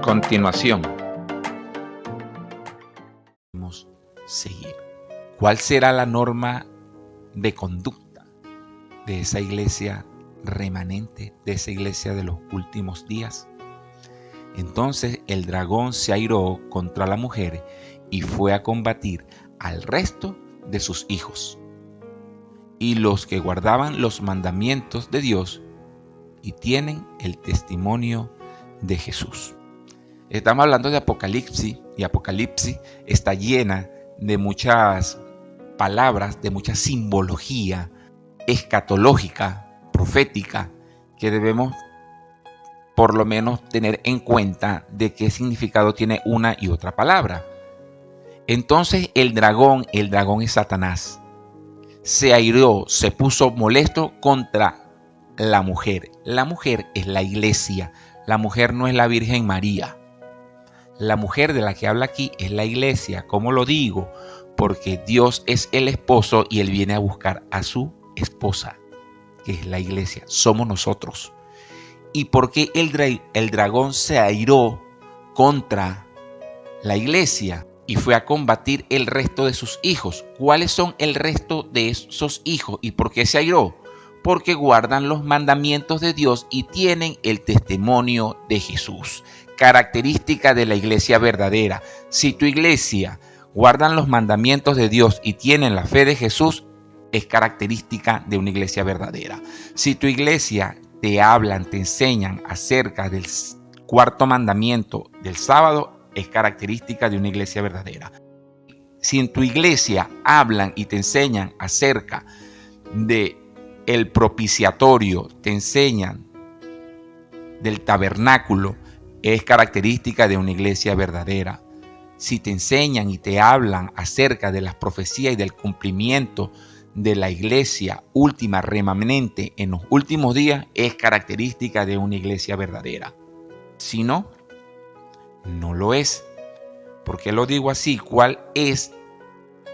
continuación, debemos seguir. ¿Cuál será la norma de conducta de esa iglesia remanente, de esa iglesia de los últimos días? Entonces el dragón se airó contra la mujer y fue a combatir al resto de sus hijos y los que guardaban los mandamientos de Dios y tienen el testimonio de Jesús. Estamos hablando de Apocalipsis, y Apocalipsis está llena de muchas palabras, de mucha simbología escatológica, profética, que debemos por lo menos tener en cuenta de qué significado tiene una y otra palabra. Entonces el dragón es Satanás, se airó, se puso molesto contra la mujer. La mujer es la iglesia, la mujer no es la Virgen María. La mujer de la que habla aquí es la iglesia. ¿Cómo lo digo? Porque Dios es el esposo y Él viene a buscar a su esposa, que es la iglesia, somos nosotros. ¿Y por qué el dragón se airó contra la iglesia y fue a combatir el resto de sus hijos? ¿Cuáles son el resto de esos hijos y por qué se airó? Porque guardan los mandamientos de Dios y tienen el testimonio de Jesús. Característica de la iglesia verdadera. Si tu iglesia guardan los mandamientos de Dios y tienen la fe de Jesús, es característica de una iglesia verdadera. Si tu iglesia te hablan, te enseñan acerca del cuarto mandamiento del sábado, es característica de una iglesia verdadera. Si en tu iglesia hablan y te enseñan acerca de el propiciatorio, te enseñan del tabernáculo, es característica de una iglesia verdadera. Si te enseñan y te hablan acerca de las profecías y del cumplimiento de la iglesia última remanente en los últimos días, es característica de una iglesia verdadera. Si no, no lo es. ¿Por qué lo digo así? ¿Cuál es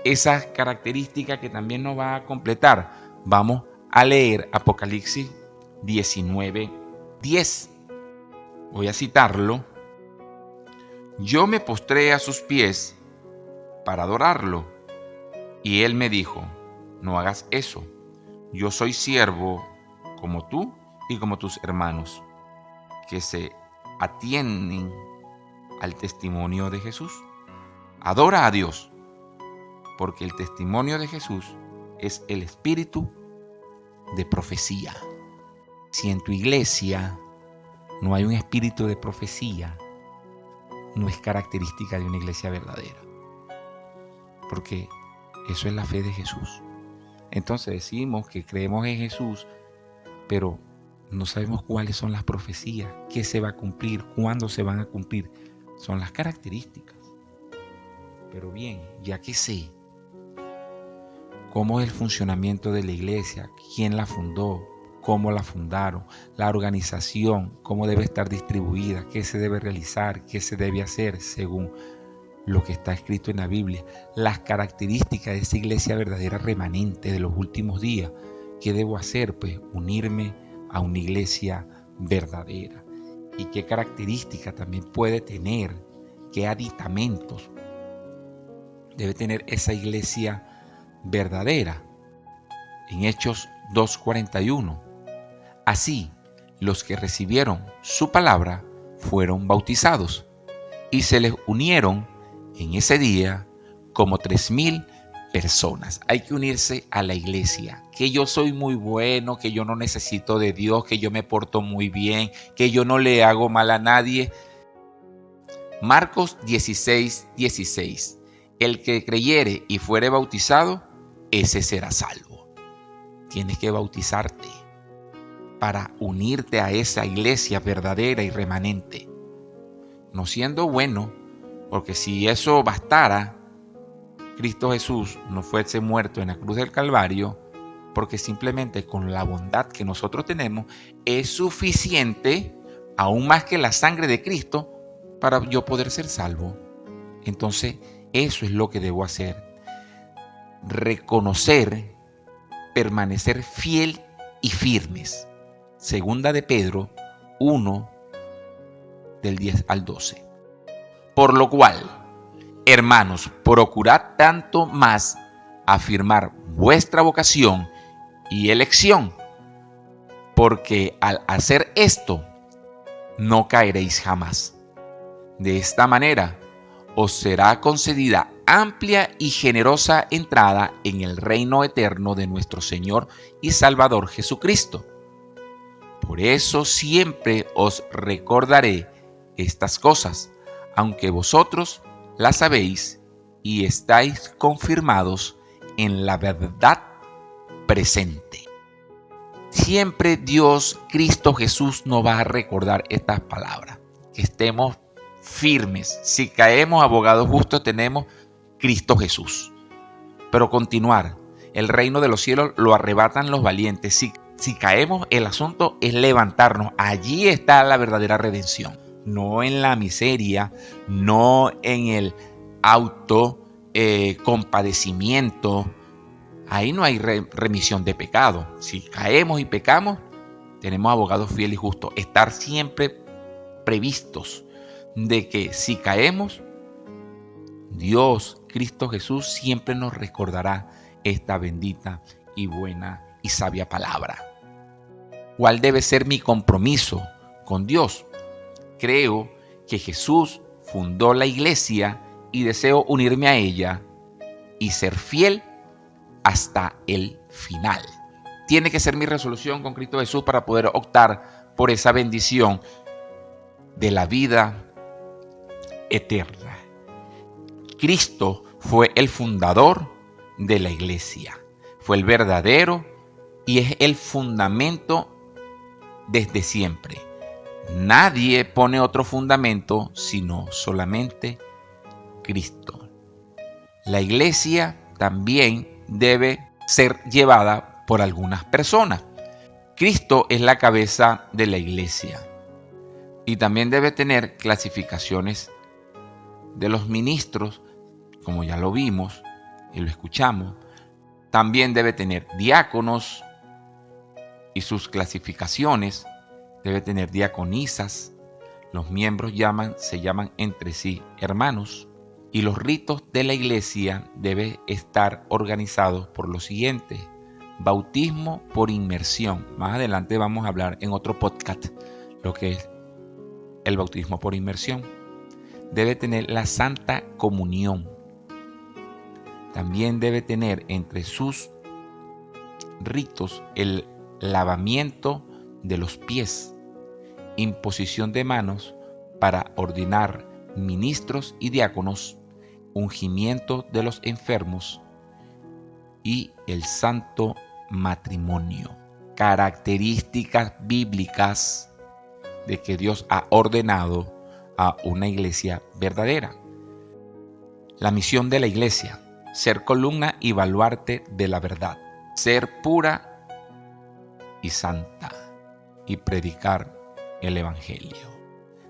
esa característica que también nos va a completar? Vamos a leer Apocalipsis 19:10. Voy a citarlo. Yo me postré a sus pies para adorarlo, y él me dijo: no hagas eso. Yo soy siervo como tú y como tus hermanos, que se atienen al testimonio de Jesús. Adora a Dios, porque el testimonio de Jesús es el espíritu de profecía. Si en tu iglesia no hay un espíritu de profecía, no es característica de una iglesia verdadera, porque eso es la fe de Jesús. Entonces decimos que creemos en Jesús, pero no sabemos cuáles son las profecías, qué se va a cumplir, cuándo se van a cumplir. Son las características. Pero bien, ya que sé cómo es el funcionamiento de la iglesia, quién la fundó, cómo la fundaron, la organización, cómo debe estar distribuida, qué se debe realizar, qué se debe hacer según lo que está escrito en la Biblia, las características de esa iglesia verdadera remanente de los últimos días. ¿Qué debo hacer? Pues unirme a una iglesia verdadera. ¿Y qué características también puede tener? ¿Qué aditamentos debe tener esa iglesia verdadera? En Hechos 2:41. Así, los que recibieron su palabra fueron bautizados y se les unieron en ese día como 3,000 personas. Hay que unirse a la iglesia. Que yo soy muy bueno, que yo no necesito de Dios, que yo me porto muy bien, que yo no le hago mal a nadie. Marcos 16:16. El que creyere y fuere bautizado, ese será salvo. Tienes que bautizarte para unirte a esa iglesia verdadera y remanente. No siendo bueno, porque si eso bastara, Cristo Jesús no fuese muerto en la cruz del Calvario, porque simplemente con la bondad que nosotros tenemos es suficiente, aún más que la sangre de Cristo, para yo poder ser salvo. Entonces, eso es lo que debo hacer. Reconocer, permanecer fiel y firmes. Segunda de Pedro 1, del 10 al 12. Por lo cual, hermanos, procurad tanto más afirmar vuestra vocación y elección, porque al hacer esto, no caeréis jamás. De esta manera, os será concedida amplia y generosa entrada en el reino eterno de nuestro Señor y Salvador Jesucristo. Por eso siempre os recordaré estas cosas, aunque vosotros las sabéis y estáis confirmados en la verdad presente. Siempre Dios, Cristo Jesús, nos va a recordar estas palabras, que estemos firmes. Si caemos, abogado justo tenemos Cristo Jesús. Pero continuar, el reino de los cielos lo arrebatan los valientes. Si caemos, el asunto es levantarnos. Allí está la verdadera redención. No en la miseria, no en el compadecimiento. Ahí no hay remisión de pecado. Si caemos y pecamos, tenemos abogados fieles y justos. Estar siempre previstos de que si caemos, Dios, Cristo Jesús, siempre nos recordará esta bendita y buena y sabia palabra. ¿Cuál debe ser mi compromiso con Dios? Creo que Jesús fundó la iglesia y deseo unirme a ella y ser fiel hasta el final. Tiene que ser mi resolución con Cristo Jesús para poder optar por esa bendición de la vida eterna. Cristo fue el fundador de la iglesia, fue el verdadero y es el fundamento desde siempre. Nadie pone otro fundamento sino solamente Cristo. La iglesia también debe ser llevada por algunas personas. Cristo es la cabeza de la iglesia y también debe tener clasificaciones de los ministros, como ya lo vimos y lo escuchamos. También debe tener diáconos y sus clasificaciones. Debe tener diaconisas. Los miembros se llaman entre sí hermanos. Y los ritos de la iglesia deben estar organizados por lo siguiente: bautismo por inmersión. Más adelante vamos a hablar en otro podcast lo que es el bautismo por inmersión. Debe tener la Santa Comunión. También debe tener entre sus ritos el lavamiento de los pies, imposición de manos para ordenar ministros y diáconos, ungimiento de los enfermos y el santo matrimonio. Características bíblicas de que Dios ha ordenado a una iglesia verdadera. La misión de la iglesia: ser columna y baluarte de la verdad, ser pura y santa y predicar el evangelio.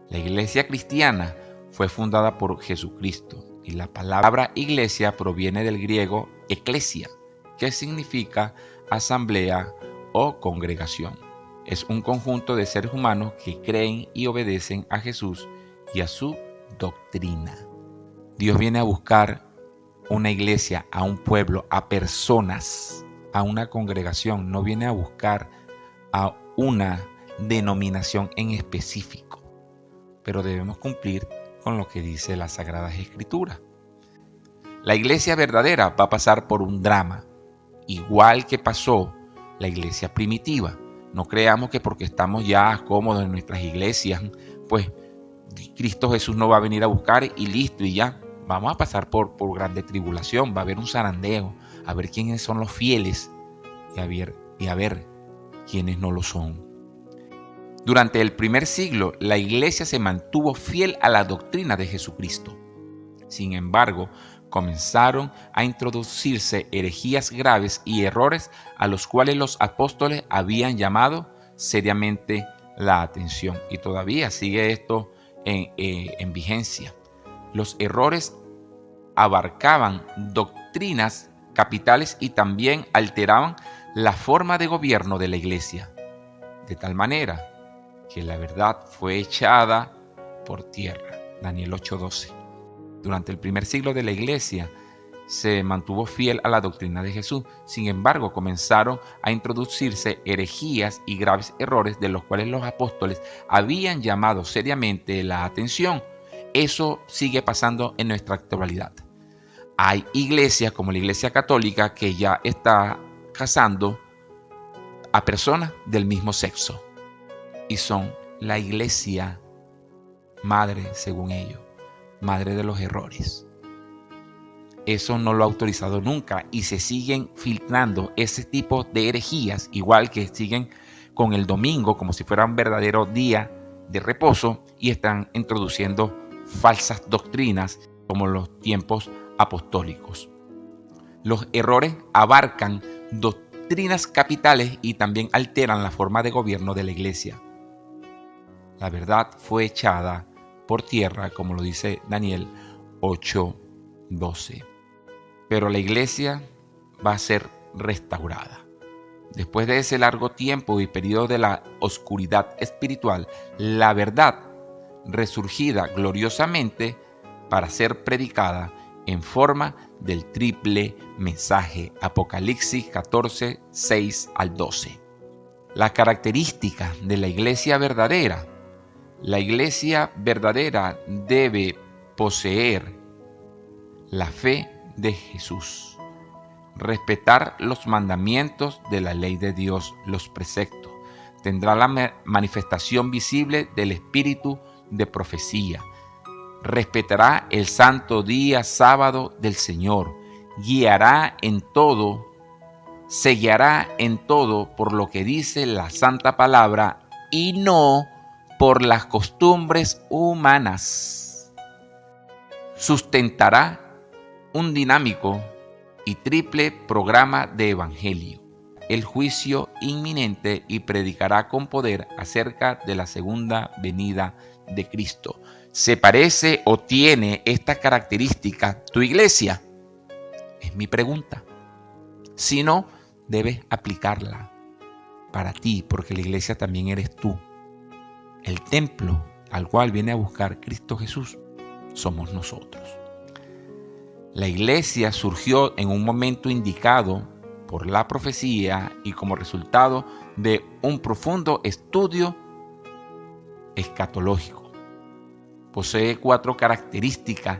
La iglesia cristiana fue fundada por Jesucristo y la palabra iglesia proviene del griego eclesia, que significa asamblea o congregación. Es un conjunto de seres humanos que creen y obedecen a Jesús y a su doctrina. Dios viene a buscar una iglesia, a un pueblo, a personas, a una congregación. No viene a buscar a una denominación en específico, pero debemos cumplir con lo que dice las Sagradas Escrituras. La iglesia verdadera va a pasar por un drama, igual que pasó la iglesia primitiva. No creamos que porque estamos ya cómodos en nuestras iglesias, pues Cristo Jesús no va a venir a buscar y listo y ya. Vamos a pasar por grande tribulación, va a haber un zarandeo, a ver quiénes son los fieles y a ver quiénes no lo son. Durante el primer siglo, la iglesia se mantuvo fiel a la doctrina de Jesucristo. Sin embargo, comenzaron a introducirse herejías graves y errores a los cuales los apóstoles habían llamado seriamente la atención. Y todavía sigue esto en vigencia. Los errores abarcaban doctrinas capitales y también alteraban la forma de gobierno de la iglesia, de tal manera que la verdad fue echada por tierra. Daniel 8:12. Durante el primer siglo de la iglesia se mantuvo fiel a la doctrina de Jesús. Sin embargo, comenzaron a introducirse herejías y graves errores de los cuales los apóstoles habían llamado seriamente la atención. Eso sigue pasando en nuestra actualidad. Hay iglesias como la Iglesia Católica que ya está casando a personas del mismo sexo y son la iglesia madre, según ellos, madre de los errores. Eso no lo ha autorizado nunca y se siguen filtrando ese tipo de herejías, igual que siguen con el domingo como si fuera un verdadero día de reposo y están introduciendo falsas doctrinas como los tiempos apostólicos. Los errores abarcan doctrinas capitales y también alteran la forma de gobierno de la iglesia. La verdad fue echada por tierra, como lo dice Daniel 8:12. Pero la iglesia va a ser restaurada. Después de ese largo tiempo y periodo de la oscuridad espiritual, la verdad resurgida gloriosamente para ser predicada en forma del triple mensaje. Apocalipsis 14, 6 al 12. La característica de la iglesia verdadera. La iglesia verdadera debe poseer la fe de Jesús, respetar los mandamientos de la ley de Dios, los preceptos. Tendrá la manifestación visible del espíritu de profecía. Respetará el santo día sábado del Señor. Guiará en todo, se guiará en todo por lo que dice la santa palabra y no por las costumbres humanas. Sustentará un dinámico y triple programa de evangelio, el juicio inminente y predicará con poder acerca de la segunda venida de Cristo. ¿Se parece o tiene esta característica tu iglesia? Es mi pregunta. Si no, debes aplicarla para ti, porque la iglesia también eres tú. El templo al cual viene a buscar Cristo Jesús somos nosotros. La iglesia surgió en un momento indicado por la profecía y como resultado de un profundo estudio escatológico. Posee 4 características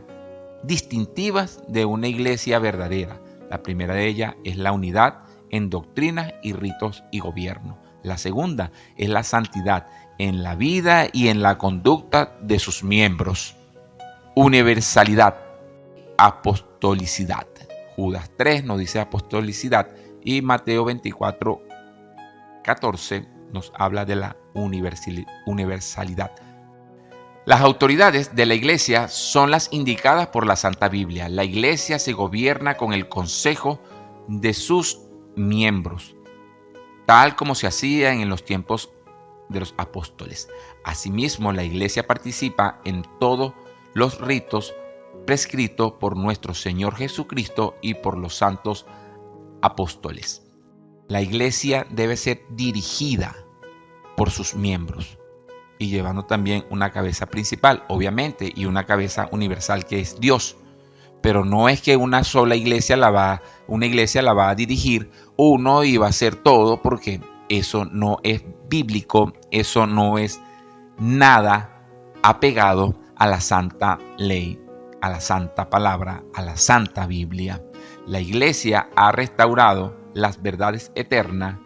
distintivas de una iglesia verdadera. La primera de ellas es la unidad en doctrinas y ritos y gobierno. La segunda es la santidad en la vida y en la conducta de sus miembros. Universalidad, apostolicidad. Judas 3 nos dice apostolicidad y Mateo 24:14 nos habla de la universalidad. Las autoridades de la iglesia son las indicadas por la Santa Biblia. La iglesia se gobierna con el consejo de sus miembros, tal como se hacía en los tiempos de los apóstoles. Asimismo, la iglesia participa en todos los ritos prescritos por nuestro Señor Jesucristo y por los santos apóstoles. La iglesia debe ser dirigida por sus miembros y llevando también una cabeza principal, obviamente, y una cabeza universal que es Dios. Pero no es que una iglesia la va a dirigir uno y va a hacer todo, porque eso no es bíblico, eso no es nada apegado a la santa ley, a la santa palabra, a la santa Biblia. La iglesia ha restaurado las verdades eternas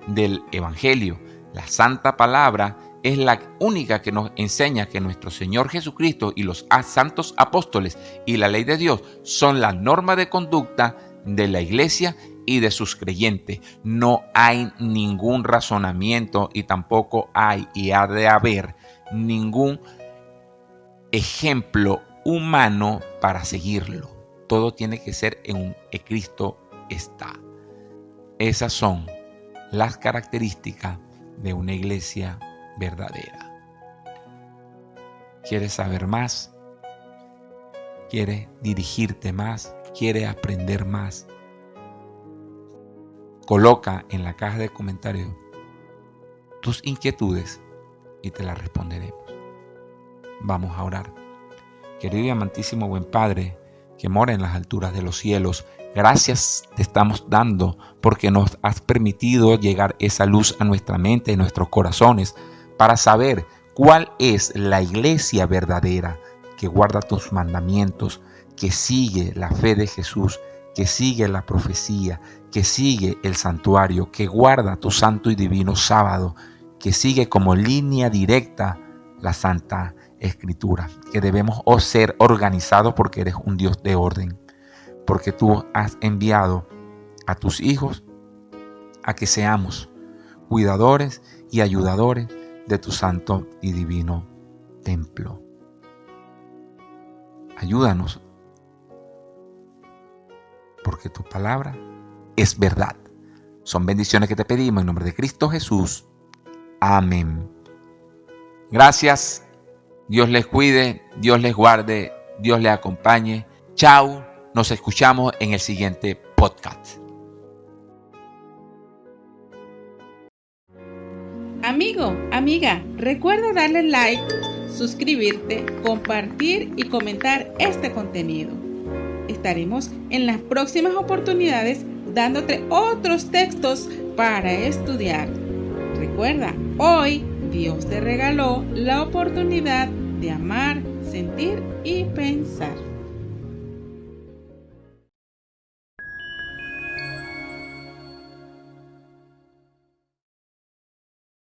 del Evangelio. La santa palabra es la única que nos enseña que nuestro Señor Jesucristo y los santos apóstoles y la ley de Dios son la norma de conducta de la iglesia y de sus creyentes. No hay ningún razonamiento y tampoco hay y ha de haber ningún ejemplo humano para seguirlo. Todo tiene que ser en Cristo está. Esas son las características de una iglesia verdadera. ¿Quieres saber más? ¿Quieres dirigirte más? ¿Quieres aprender más? Coloca en la caja de comentarios tus inquietudes y te las responderemos. Vamos a orar. Querido y amantísimo buen Padre, que mora en las alturas de los cielos, gracias te estamos dando porque nos has permitido llegar esa luz a nuestra mente y nuestros corazones para saber cuál es la iglesia verdadera que guarda tus mandamientos, que sigue la fe de Jesús, que sigue la profecía, que sigue el santuario, que guarda tu santo y divino sábado, que sigue como línea directa la Santa Escritura, que debemos ser organizados porque eres un Dios de orden, porque tú has enviado a tus hijos a que seamos cuidadores y ayudadores de tu santo y divino templo. Ayúdanos, porque tu palabra es verdad. Son bendiciones que te pedimos en nombre de Cristo Jesús. Amén. Gracias. Dios les cuide, Dios les guarde, Dios les acompañe. Chao. Nos escuchamos en el siguiente podcast. Amigo, amiga, recuerda darle like, suscribirte, compartir y comentar este contenido. Estaremos en las próximas oportunidades dándote otros textos para estudiar. Recuerda, hoy Dios te regaló la oportunidad de amar, sentir y pensar.